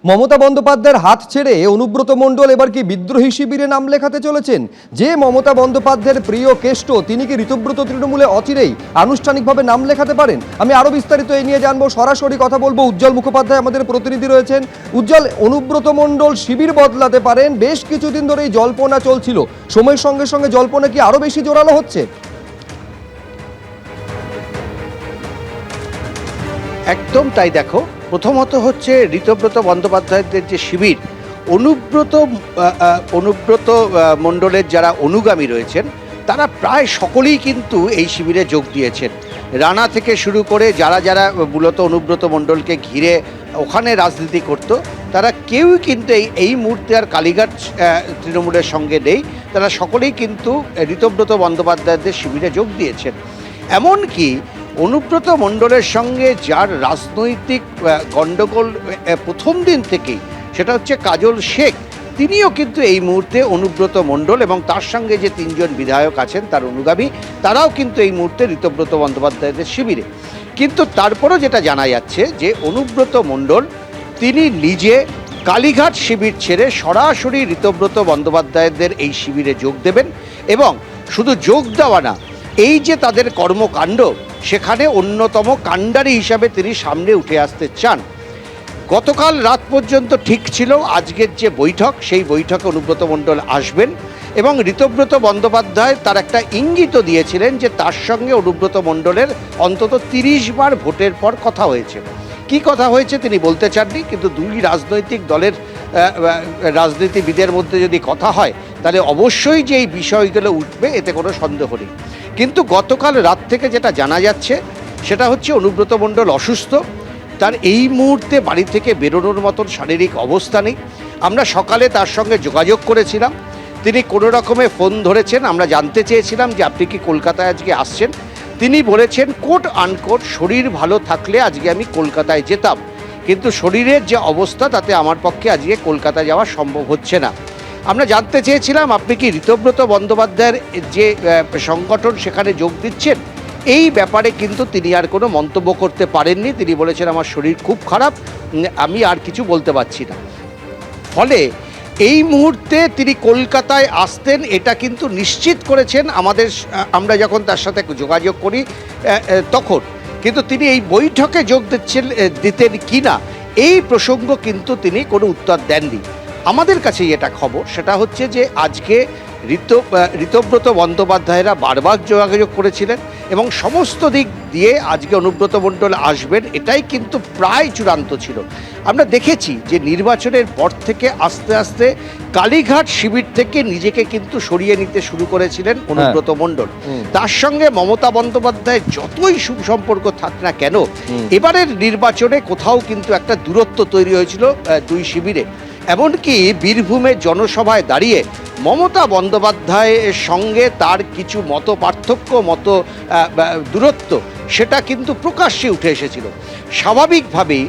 মমতা বন্দ্যোপাধ্যায়ের হাত ছেড়ে অনুব্রত মণ্ডল এবার কি বিদ্রোহী শিবিরে নাম লেখাতে চলেছেন? যে মমতা বন্দ্যোপাধ্যায়ের প্রিয় কেষ্ট, তিনি কি ঋতব্রত তৃণমূলে অচিরেই আনুষ্ঠানিকভাবে নাম লেখাতে পারেন? আমি আরো বিস্তারিত এই নিয়ে জানবো, সরাসরি কথা বলবো। উজ্জ্বল মুখোপাধ্যায় আমাদের প্রতিনিধি রয়েছেন। উজ্জ্বল, অনুব্রত মণ্ডল শিবির বদলাতে পারেন, বেশ কিছুদিন ধরে এই জল্পনা চলছিল, সময়ের সঙ্গে সঙ্গে জল্পনা কি আরো বেশি জোরালো হচ্ছে? একদম তাই। দেখো, প্রথমত হচ্ছে ঋতব্রত বন্দ্যোপাধ্যায়দের যে শিবির, অনুব্রত মণ্ডলের যারা অনুগামী রয়েছেন তারা প্রায় সকলেই কিন্তু এই শিবিরে যোগ দিয়েছেন। রানা থেকে শুরু করে যারা যারা মূলত অনুব্রত মণ্ডলকে ঘিরে ওখানে রাজনীতি করত, তারা কেউই কিন্তু এই মুহূর্তে আর কালীঘাট তৃণমূলের সঙ্গে নেই। তারা সকলেই কিন্তু ঋতব্রত বন্দ্যোপাধ্যায়দের শিবিরে যোগ দিয়েছেন। এমনকি অনুব্রত মণ্ডলের সঙ্গে যার রাজনৈতিক গণ্ডগোল প্রথম দিন থেকেই, সেটা হচ্ছে কাজল শেখ, তিনিও কিন্তু এই মুহূর্তে অনুব্রত মণ্ডল এবং তার সঙ্গে যে তিনজন বিধায়ক আছেন তার অনুগামী, তারাও কিন্তু এই মুহূর্তে ঋতব্রত বন্দ্যোপাধ্যায়দের শিবিরে। কিন্তু তারপরও যেটা জানা যাচ্ছে যে অনুব্রত মণ্ডল তিনি নিজে কালীঘাট শিবির ছেড়ে সরাসরি ঋতব্রত বন্দ্যোপাধ্যায়দের এই শিবিরে যোগ দেবেন, এবং শুধু যোগ দেওয়া না, এই যে তাদের কর্মকাণ্ড, সেখানে অন্যতম কাণ্ডারি হিসাবে তিনি সামনে উঠে আসতে চান। গতকাল রাত পর্যন্ত ঠিক ছিল আজকের যে বৈঠক, সেই বৈঠকে অনুব্রত মণ্ডল আসবেন, এবং ঋতব্রত বন্দ্যোপাধ্যায় তার একটা ইঙ্গিত দিয়েছিলেন যে তার সঙ্গে অনুব্রত মণ্ডলের অন্তত 30 বার ভোটের পর কথা হয়েছে। কি কথা হয়েছে তিনি বলতে চাননি, কিন্তু দুই রাজনৈতিক দলের রাজনীতিবিদের মধ্যে যদি কথা হয় তাহলে অবশ্যই যে এই বিষয়গুলো উঠবে, এতে কোনো সন্দেহ নেই। কিন্তু গতকাল রাত থেকে যেটা জানা যাচ্ছে সেটা হচ্ছে অনুব্রত মণ্ডল অসুস্থ, তার এই মুহূর্তে বাড়ি থেকে বেরোনোর মতন শারীরিক অবস্থা নেই। আমরা সকালে তার সঙ্গে যোগাযোগ করেছিলাম, তিনি কোনো রকমে ফোন ধরেছেন। আমরা জানতে চেয়েছিলাম যে আপনি কি কলকাতায় আজকে আসছেন। তিনি বলেছেন কোট আনকোট, শরীর ভালো থাকলে আজকে আমি কলকাতায় যেতাম, কিন্তু শরীরের যে অবস্থা তাতে আমার পক্ষে আজকে কলকাতা যাওয়া সম্ভব হচ্ছে না। আমরা জানতে চেয়েছিলাম আপনি কি ঋতব্রত বন্দ্যোপাধ্যায়ের যে সংগঠন সেখানে যোগ দিচ্ছেন, এই ব্যাপারে কিন্তু তিনি আর কোনো মন্তব্য করতে পারেননি। তিনি বলেছেন আমার শরীর খুব খারাপ, আমি আর কিছু বলতে পারছি না। ফলে এই মুহূর্তে তিনি কলকাতায় আসতেন এটা কিন্তু নিশ্চিত করেছেন আমরা যখন তার সাথে যোগাযোগ করি তখন। কিন্তু তিনি এই বৈঠকে যোগ দিতেন কি না, এই প্রসঙ্গ কিন্তু তিনি কোনো উত্তর দেননি। আমাদের কাছে যেটা খবর সেটা হচ্ছে যে আজকে ঋতব্রত বন্দ্যোপাধ্যায়রা বারবার যোগাযোগ করেছিলেন, এবং সমস্ত দিক দিয়ে আজকে অনুব্রত মণ্ডল আসবেন এটাই কিন্তু প্রায় চূড়ান্ত ছিল। আমরা দেখেছি যে নির্বাচনের পর থেকে আস্তে আস্তে কালীঘাট শিবির থেকে নিজেকে কিন্তু সরিয়ে নিতে শুরু করেছিলেন অনুব্রত মণ্ডল। তার সঙ্গে মমতা বন্দ্যোপাধ্যায়ের যতই সুসম্পর্ক থাক না কেন, এবারের নির্বাচনে কোথাও কিন্তু একটা দূরত্ব তৈরি হয়েছিল দুই শিবিরে। এমনকি বীরভূমের জনসভায় দাঁড়িয়ে মমতা বন্দ্যোপাধ্যায়ের সঙ্গে তার কিছু মত পার্থক্য, দূরত্ব, সেটা কিন্তু প্রকাশ্যে উঠে এসেছিল। স্বাভাবিকভাবেই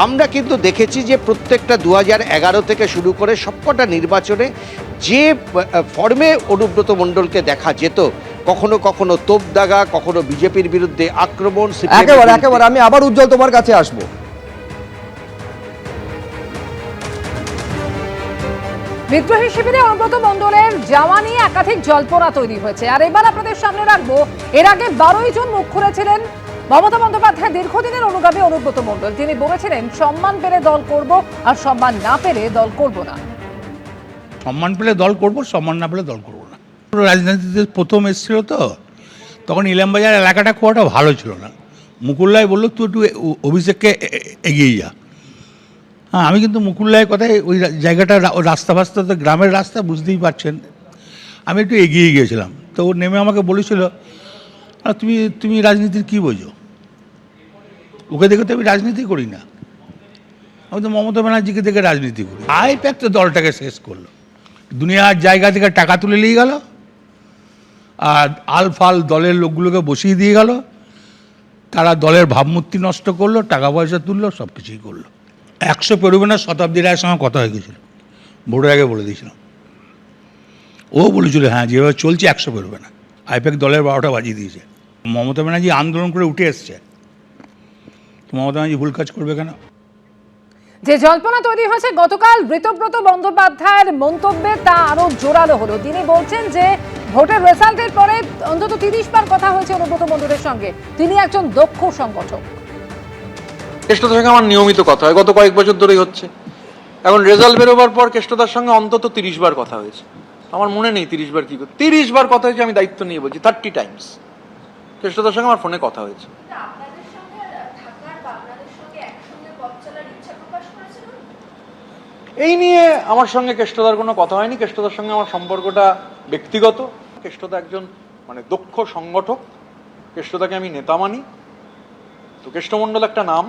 আমরা কিন্তু দেখেছি যে প্রত্যেকটা 2011 থেকে শুরু করে সবকটা নির্বাচনে যে ফর্মে অনুব্রত মণ্ডলকে দেখা যেত, কখনো কখনো তোপদাগা, কখনো বিজেপির বিরুদ্ধে আক্রমণ। একেবারে আমি আবার উজ্জ্বল তোমার কাছে আসবো। বিদ্রোহী শিবিরে অনুব্রত মণ্ডলের যাওয়া নিয়ে একাধিক জল্পনা তৈরি হয়েছে, আর এবার আপনাদের সামনে রাখবো এর আগে 12 জন মুখ খুলেছিলেন মমতা বন্দ্যোপাধ্যায় দীর্ঘদিনের অনুগামী অনুব্রত মণ্ডল। তিনি বলেছিলেন সম্মান পেলে দল করব, আর সম্মান না পেলে দল করব না। সম্মান পেলে দল করব, সম্মান না পেলে দল করব না। রাজনীতিতে প্রথম এসেছিল তো, তখন ইলামবাজার এলাকাটা খুব একটা ভালো ছিল না। মুকুল্লাই বললো তুই একটু অভিষেককে এগিয়ে যা। হ্যাঁ, আমি কিন্তু মুকুল্লায় কথায় ওই জায়গাটা রাস্তা ফাস্তা তো গ্রামের রাস্তা, বুঝতেই পারছেন, আমি একটু এগিয়ে গিয়েছিলাম। তো ও নেমে আমাকে বলেছিল তুমি রাজনীতির কী বোঝো? ওকে দেখে তো আমি রাজনীতি করি না, আমি তো মমতা ব্যানার্জিকে দেখে রাজনীতি করি। আইপ্যাক তো দলটাকে শেষ করলো, দুনিয়ার জায়গা থেকে টাকা তুলে নিয়ে গেল, আর আলফাল দলের লোকগুলোকে বসিয়ে দিয়ে গেল, তারা দলের ভাবমূর্তি নষ্ট করলো, টাকা পয়সা তুললো, সব কিছুই করলো। 100 পেরোবে না, শতাব্দী রায়ের সঙ্গে কথা হয়ে গেছিল, ভোটের আগে বলে দিয়েছিলাম। ও বলেছিল হ্যাঁ যেভাবে চলছে 100 পেরোবে না। আইপ্যাক দলের 12টা বাজিয়ে দিয়েছে। মমতা ব্যানার্জি আন্দোলন করে উঠে এসছে, তো মমতা ব্যানার্জি ভুল কাজ করবে কেন? যে জল্পনা তৈরি হয়েছে গতকাল ঋতব্রত বন্দ্যোপাধ্যায়ের মন্তব্যে তা আরো জোরালো হলো। তিনি বলছেন যে ভোটের রেজাল্টের পরে অন্তত 30 বার কথা হয়েছে অনুব্রত মণ্ডলের সঙ্গে, তিনি একজন দক্ষ সংগঠক। কেষ্টদার সঙ্গে আমার নিয়মিত কথা হয়, গত কয়েক বছর ধরেই হচ্ছে। এখন রেজাল্ট বেরোবার পর কেষ্টদার সঙ্গে অন্তত 30 বার কথা হয়েছে। আমার মনে নেই 30 বার কি 30 বার কথা হয়েছে, আমি দায়িত্ব নিয়ে বলছি 30 টাইমস কেষ্টদার সঙ্গে আমার ফোনে কথা হয়েছে। এই নিয়ে আমার সঙ্গে কেষ্টদার কোনো কথা হয়নি। কেষ্টদার সঙ্গে আমার সম্পর্কটা ব্যক্তিগত। কেষ্টদা একজন দক্ষ সংগঠক, কেষ্টদাকে আমি নেতা মানি। তো কেষ্টমণ্ডল একটা নাম,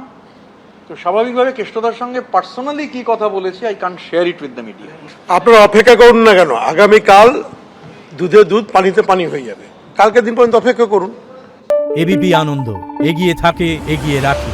তো স্বাভাবিকভাবে কেষ্টদার সঙ্গে পার্সোনালি কি কথা বলেছি I can't share it with the media. আপনারা অপেক্ষা করুন না কেন, আগামীকাল দুধে দুধ পানিতে পানি হয়ে যাবে। কালকে দিন পর্যন্ত অপেক্ষা করুন। এবিপি আনন্দ, এগিয়ে থাকে, এগিয়ে রাখে।